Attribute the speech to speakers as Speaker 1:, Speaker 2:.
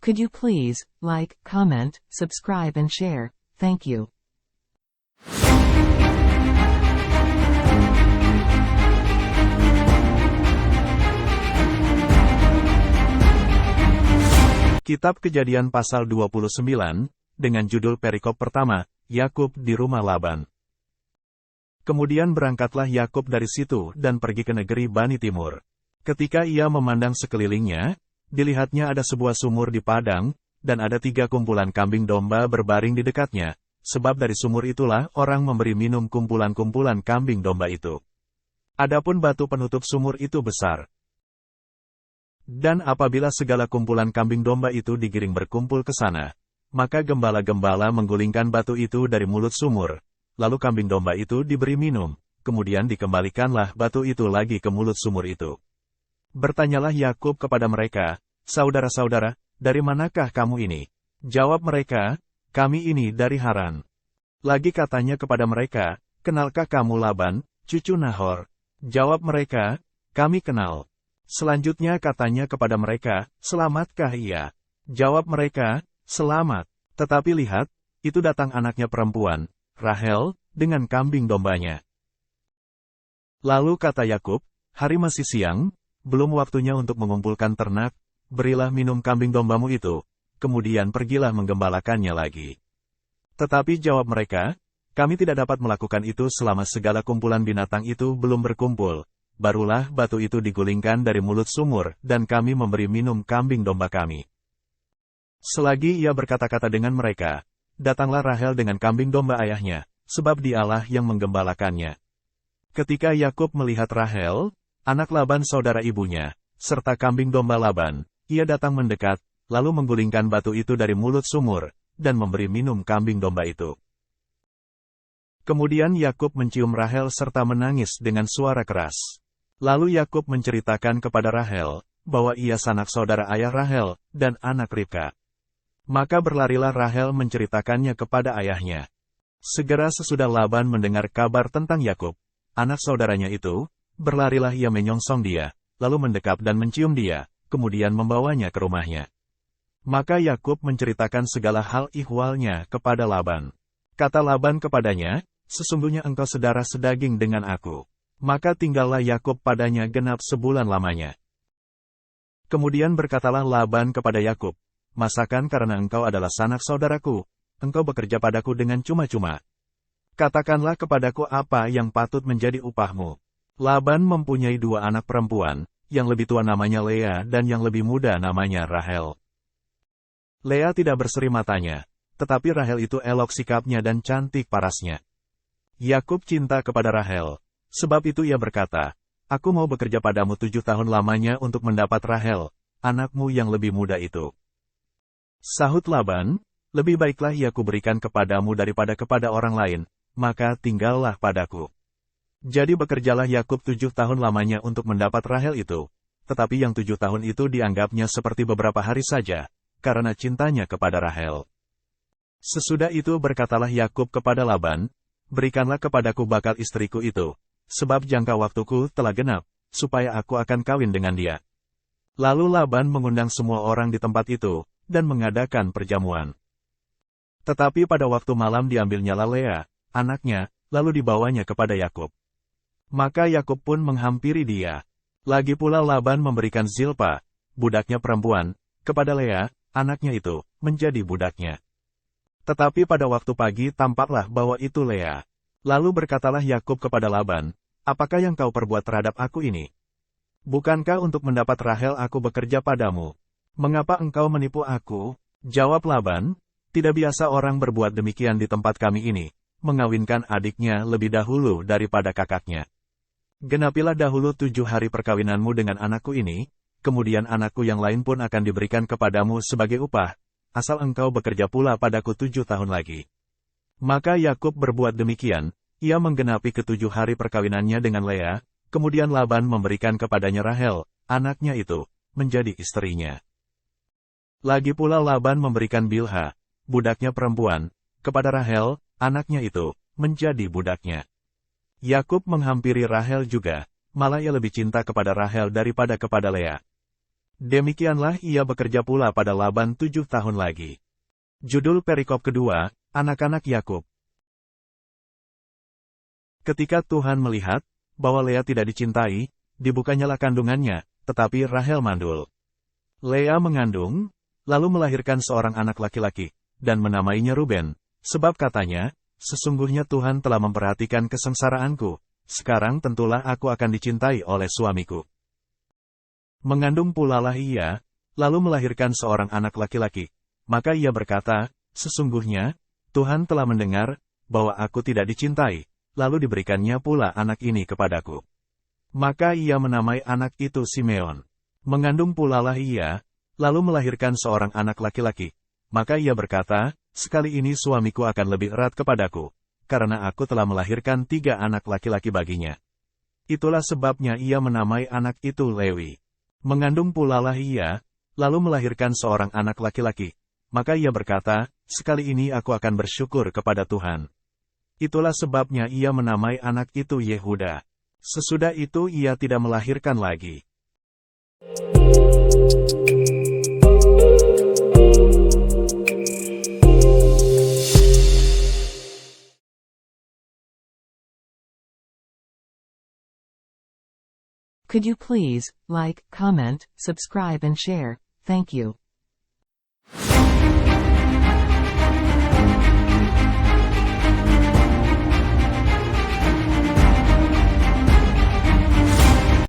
Speaker 1: Could you please like, comment, subscribe and share? Thank you.
Speaker 2: Kitab Kejadian pasal 29, dengan judul perikop pertama, Yakub di rumah Laban. Kemudian berangkatlah Yakub dari situ dan pergi ke negeri Bani Timur. Ketika ia memandang sekelilingnya, dilihatnya ada sebuah sumur di padang, dan ada 3 kumpulan kambing domba berbaring di dekatnya, sebab dari sumur itulah orang memberi minum kumpulan-kumpulan kambing domba itu. Adapun batu penutup sumur itu besar. Dan apabila segala kumpulan kambing domba itu digiring berkumpul ke sana, maka gembala-gembala menggulingkan batu itu dari mulut sumur, lalu kambing domba itu diberi minum, kemudian dikembalikanlah batu itu lagi ke mulut sumur itu. Bertanyalah Yakub kepada mereka, "Saudara-saudara, dari manakah kamu ini?" Jawab mereka, "Kami ini dari Haran." Lagi katanya kepada mereka, "Kenalkah kamu Laban, cucu Nahor?" Jawab mereka, "Kami kenal." Selanjutnya katanya kepada mereka, "Selamatkah ia?" Jawab mereka, "Selamat." Tetapi lihat, itu datang anaknya perempuan, Rahel, dengan kambing dombanya. Lalu kata Yakub, "Hari masih siang, belum waktunya untuk mengumpulkan ternak, berilah minum kambing dombamu itu, kemudian pergilah menggembalakannya lagi." Tetapi jawab mereka, "Kami tidak dapat melakukan itu selama segala kumpulan binatang itu belum berkumpul. Barulah batu itu digulingkan dari mulut sumur, dan kami memberi minum kambing domba kami." Selagi ia berkata-kata dengan mereka, datanglah Rahel dengan kambing domba ayahnya, sebab dialah yang menggembalakannya. Ketika Yakub melihat Rahel, anak Laban saudara ibunya, serta kambing domba Laban, ia datang mendekat, lalu menggulingkan batu itu dari mulut sumur, dan memberi minum kambing domba itu. Kemudian Yakub mencium Rahel serta menangis dengan suara keras. Lalu Yakub menceritakan kepada Rahel, bahwa ia sanak saudara ayah Rahel, dan anak Ribka. Maka berlarilah Rahel menceritakannya kepada ayahnya. Segera sesudah Laban mendengar kabar tentang Yakub, anak saudaranya itu, berlarilah ia menyongsong dia, lalu mendekap dan mencium dia, kemudian membawanya ke rumahnya. Maka Yakub menceritakan segala hal ihwalnya kepada Laban. Kata Laban kepadanya, "Sesungguhnya engkau sedara sedaging dengan aku." Maka tinggallah Yakub padanya genap sebulan lamanya. Kemudian berkatalah Laban kepada Yakub, "Masakan karena engkau adalah sanak saudaraku, engkau bekerja padaku dengan cuma-cuma? Katakanlah kepadaku apa yang patut menjadi upahmu." Laban mempunyai 2 anak perempuan, yang lebih tua namanya Lea dan yang lebih muda namanya Rahel. Lea tidak berseri matanya, tetapi Rahel itu elok sikapnya dan cantik parasnya. Yakub cinta kepada Rahel. Sebab itu ia berkata, "Aku mau bekerja padamu 7 tahun lamanya untuk mendapat Rahel, anakmu yang lebih muda itu." Sahut Laban, "Lebih baiklah ia kuberikan kepadamu daripada kepada orang lain, maka tinggallah padaku." Jadi bekerjalah Yakub 7 tahun lamanya untuk mendapat Rahel itu, tetapi yang 7 tahun itu dianggapnya seperti beberapa hari saja, karena cintanya kepada Rahel. Sesudah itu berkatalah Yakub kepada Laban, "Berikanlah kepadaku bakal istriku itu, sebab jangka waktuku telah genap, supaya aku akan kawin dengan dia." Lalu Laban mengundang semua orang di tempat itu, dan mengadakan perjamuan. Tetapi pada waktu malam diambilnyalah Lea, anaknya, lalu dibawanya kepada Yakub. Maka Yakub pun menghampiri dia. Lagi pula Laban memberikan Zilpa, budaknya perempuan, kepada Lea, anaknya itu, menjadi budaknya. Tetapi pada waktu pagi tampaklah bahwa itu Lea. Lalu berkatalah Yakub kepada Laban, "Apakah yang kau perbuat terhadap aku ini? Bukankah untuk mendapat Rahel aku bekerja padamu? Mengapa engkau menipu aku?" Jawab Laban, "Tidak biasa orang berbuat demikian di tempat kami ini, mengawinkan adiknya lebih dahulu daripada kakaknya. Genapilah dahulu 7 hari perkawinanmu dengan anakku ini, kemudian anakku yang lain pun akan diberikan kepadamu sebagai upah, asal engkau bekerja pula padaku 7 tahun lagi." Maka Yakub berbuat demikian, ia menggenapi ke-7 hari perkawinannya dengan Lea, kemudian Laban memberikan kepadanya Rahel, anaknya itu, menjadi istrinya. Lagi pula Laban memberikan Bilha, budaknya perempuan, kepada Rahel, anaknya itu, menjadi budaknya. Yakub menghampiri Rahel juga, malah ia lebih cinta kepada Rahel daripada kepada Lea. Demikianlah ia bekerja pula pada Laban 7 tahun lagi. Judul perikop kedua, anak-anak Yakub. Ketika Tuhan melihat bahwa Lea tidak dicintai, dibukanyalah kandungannya, tetapi Rahel mandul. Lea mengandung, lalu melahirkan seorang anak laki-laki, dan menamainya Ruben, sebab katanya, sesungguhnya Tuhan telah memperhatikan kesengsaraanku, sekarang tentulah aku akan dicintai oleh suamiku. Mengandung pula lah ia, lalu melahirkan seorang anak laki-laki, maka ia berkata, sesungguhnya, Tuhan telah mendengar, bahwa aku tidak dicintai, lalu diberikannya pula anak ini kepadaku. Maka ia menamai anak itu Simeon. Mengandung pula lah ia, lalu melahirkan seorang anak laki-laki. Maka ia berkata, sekali ini suamiku akan lebih erat kepadaku, karena aku telah melahirkan 3 anak laki-laki baginya. Itulah sebabnya ia menamai anak itu Lewi. Mengandung pula lah ia, lalu melahirkan seorang anak laki-laki. Maka ia berkata, sekali ini aku akan bersyukur kepada Tuhan. Itulah sebabnya ia menamai anak itu Yehuda. Sesudah itu ia tidak melahirkan lagi.
Speaker 1: Could you please like, comment, subscribe and share? Thank you.